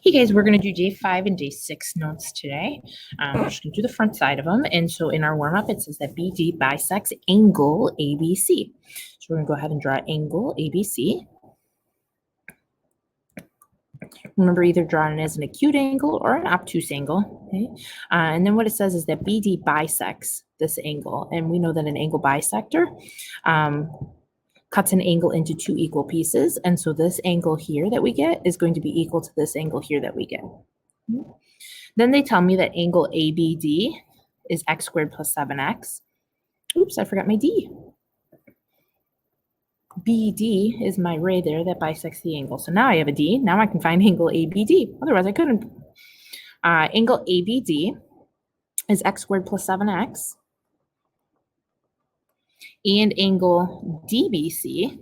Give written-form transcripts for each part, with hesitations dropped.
Hey guys, we're going to do day 5 and day 6 notes today. We're just going to do the front side of them. And so in our warm-up, it says that BD bisects angle ABC. So we're going to go ahead and draw angle ABC. Remember, either drawing it as an acute angle or an obtuse angle. Okay? And then what it says is that BD bisects this angle. And we know that an angle bisector cuts an angle into 2 equal pieces. And so this angle here that we get is going to be equal to this angle here that we get. Then they tell me that angle ABD is x squared plus 7x. Oops, I forgot my D. BD is my ray there that bisects the angle. So now I have a D. Now I can find angle ABD. Otherwise, I couldn't. Angle ABD is x squared plus 7x. And angle DBC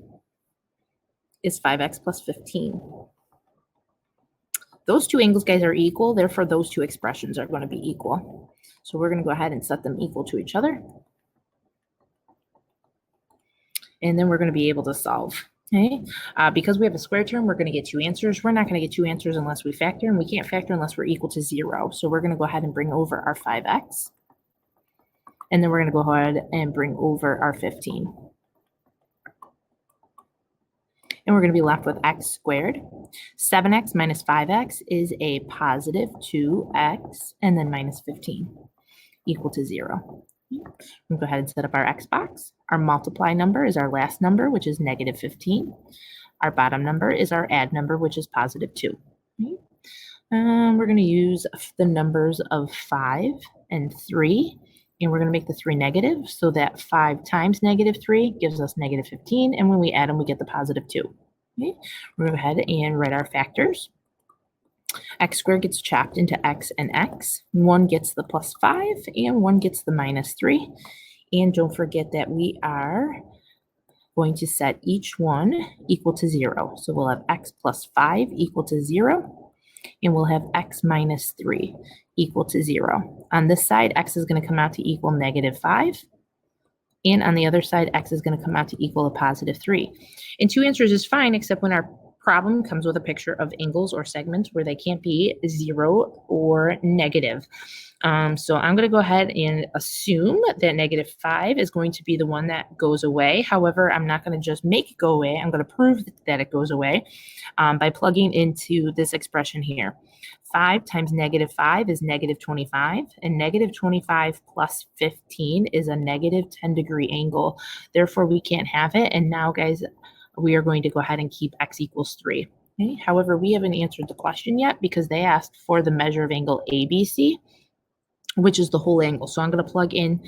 is 5x plus 15. Those two angles, guys, are equal. Therefore, those two expressions are going to be equal. So we're going to go ahead and set them equal to each other. And then we're going to be able to solve. Okay? Because we have a square term, we're going to get 2 answers. We're not going to get 2 answers unless we factor, and we can't factor unless we're equal to 0. So we're going to go ahead and bring over our 5x. And then we're going to go ahead and bring over our 15. And we're going to be left with x squared. 7x minus 5x is a positive 2x, and then minus 15 equal to 0. We'll go ahead and set up our x box. Our multiply number is our last number, which is negative 15. Our bottom number is our add number, which is positive 2. We're going to use the numbers of 5 and 3. And we're going to make the 3 negative, so that 5 times negative 3 gives us negative 15. And when we add them, we get the positive 2. Okay? We're going to go ahead and write our factors. X squared gets chopped into x and x. 1 gets the plus 5, and 1 gets the minus 3. And don't forget that we are going to set each one equal to 0. So we'll have x plus 5 equal to 0. And we'll have x minus 3 equal to 0. On this side, x is going to come out to equal negative 5. And on the other side, x is going to come out to equal a positive 3. And 2 answers is fine, except when our problem comes with a picture of angles or segments where they can't be 0 or negative. So I'm going to go ahead and assume that negative 5 is going to be the one that goes away. However, I'm not going to just make it go away. I'm going to prove that it goes away by plugging into this expression here. 5 times negative 5 is negative 25, and negative 25 plus 15 is a negative 10-degree angle. Therefore, we can't have it. And now, guys, we are going to go ahead and keep x equals 3. Okay? However, we haven't answered the question yet because they asked for the measure of angle ABC, which is the whole angle. So I'm going to plug in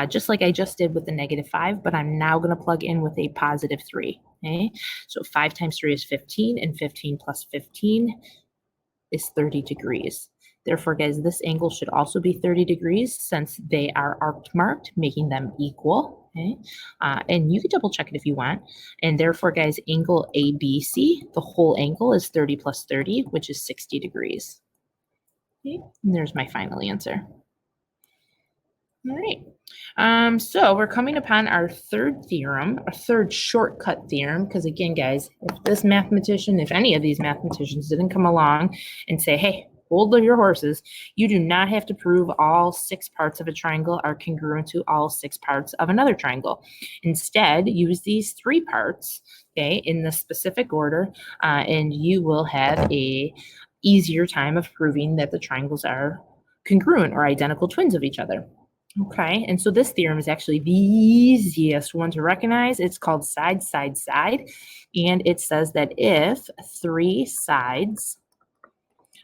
just like I just did with the negative 5, but I'm now going to plug in with a positive 3. Okay? So 5 times 3 is 15, and 15 plus 15 is 30 degrees. Therefore, guys, this angle should also be 30 degrees since they are arc marked, making them equal. Okay? And you can double check it if you want. And therefore, guys, angle ABC, the whole angle is 30 plus 30, which is 60 degrees. Okay? And there's my final answer. All right. So we're coming upon our third theorem, our third shortcut theorem, because again, guys, if any of these mathematicians didn't come along and say, hey, hold your horses, you do not have to prove all 6 parts of a triangle are congruent to all 6 parts of another triangle. Instead, use these 3 parts, okay, in the specific order, and you will have a easier time of proving that the triangles are congruent or identical twins of each other. Okay, and so this theorem is actually the easiest one to recognize. It's called side, side, side, and it says that if 3 sides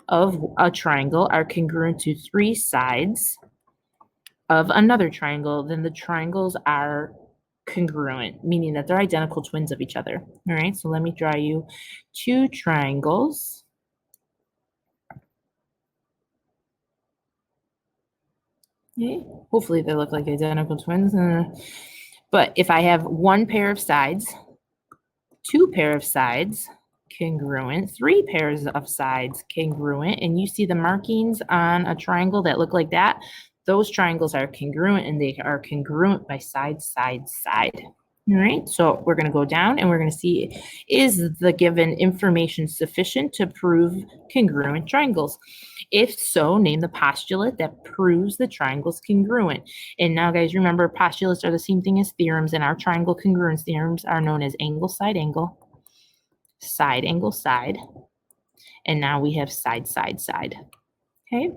of a triangle are congruent to 3 sides of another triangle, then the triangles are congruent, meaning that they're identical twins of each other. All right, so let me draw you 2 triangles. Okay. Hopefully they look like identical twins. But if I have 1 pair of sides, 2 pair of sides, congruent, 3 pairs of sides, congruent, and you see the markings on a triangle that look like that, those triangles are congruent, and they are congruent by side, side, side. All right, so we're going to go down and we're going to see, is the given information sufficient to prove congruent triangles? If so, name the postulate that proves the triangle's congruent. And now, guys, remember, postulates are the same thing as theorems, and our triangle congruence theorems are known as angle, side, angle, side. And now we have side, side, side. Okay,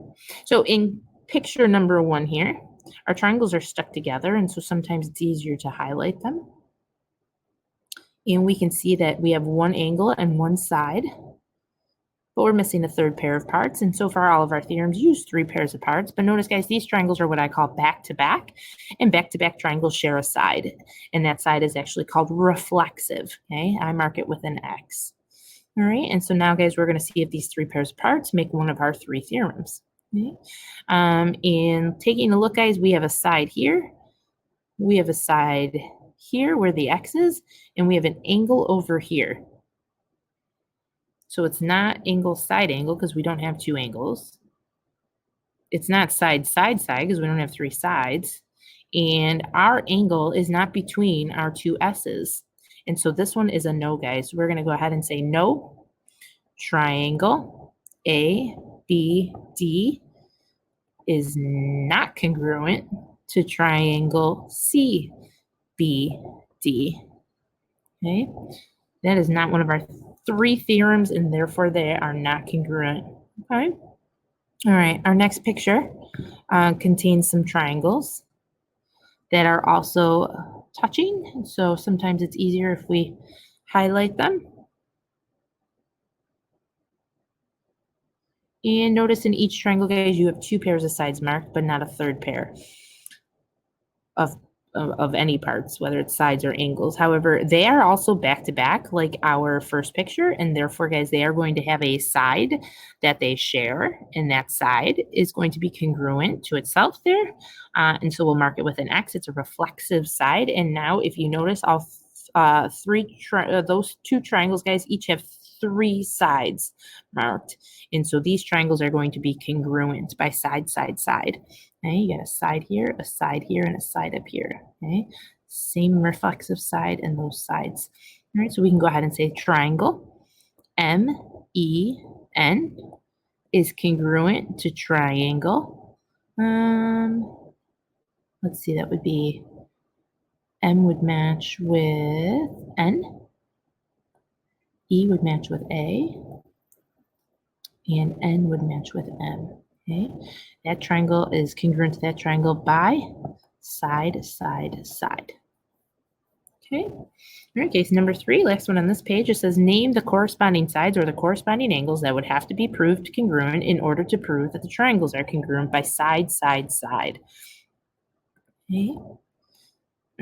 so in picture number 1 here, our triangles are stuck together, and so sometimes it's easier to highlight them. And we can see that we have one angle and one side, but we're missing a third pair of parts. And so far, all of our theorems use 3 pairs of parts. But notice, guys, these triangles are what I call back-to-back, and back-to-back triangles share a side. And that side is actually called reflexive. Okay, I mark it with an X. All right, and so now, guys, we're going to see if these 3 pairs of parts make one of our 3 theorems. Okay. And taking a look, guys, we have a side here. We have a side here where the X is, and we have an angle over here. So it's not angle, side, angle, because we don't have 2 angles. It's not side, side, side, because we don't have 3 sides. And our angle is not between our 2 S's. And so this one is a no, guys. We're going to go ahead and say no. Triangle ABD is not congruent to triangle CBD. Okay, that is not one of our 3 theorems, and therefore they are not congruent. Okay, all right, our next picture contains some triangles that are also touching, so sometimes it's easier if we highlight them. And notice in each triangle, guys, you have 2 pairs of sides marked, but not a third pair of any parts, whether it's sides or angles. However, they are also back to back like our first picture, and therefore, guys, they are going to have a side that they share, and that side is going to be congruent to itself there. And so we'll mark it with an X. It's a reflexive side. And now if you notice, all those 2 triangles, guys, each have 3 sides marked. And so these triangles are going to be congruent by side, side, side. Okay, you got a side here, and a side up here. Okay, same reflexive side and those sides. All right, so we can go ahead and say triangle MEN is congruent to triangle. Let's see, that would be M would match with N, E would match with A, and N would match with M. Okay, that triangle is congruent to that triangle by side, side, side. Okay, all right, case number 3, last one on this page, it says name the corresponding sides or the corresponding angles that would have to be proved congruent in order to prove that the triangles are congruent by side, side, side. Okay, all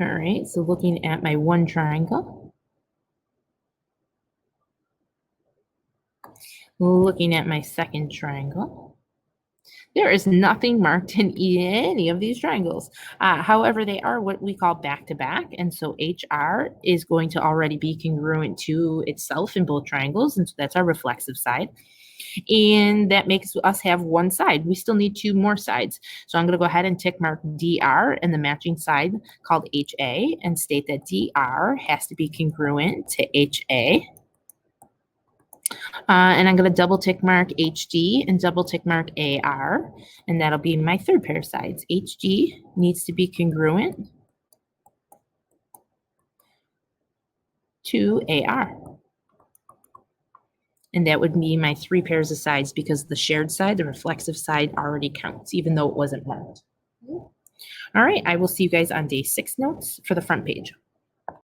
right, so looking at my one triangle, looking at my second triangle, there is nothing marked in any of these triangles. However, they are what we call back-to-back, and so HR is going to already be congruent to itself in both triangles, and so that's our reflexive side. And that makes us have one side. We still need 2 more sides. So I'm going to go ahead and tick mark DR and the matching side called HA and state that DR has to be congruent to HA. And I'm going to double tick mark HD and double tick mark AR, and that'll be my third pair of sides. HD needs to be congruent to AR. And that would be my 3 pairs of sides because the shared side, the reflexive side, already counts, even though it wasn't marked. All right, I will see you guys on day 6 notes for the front page.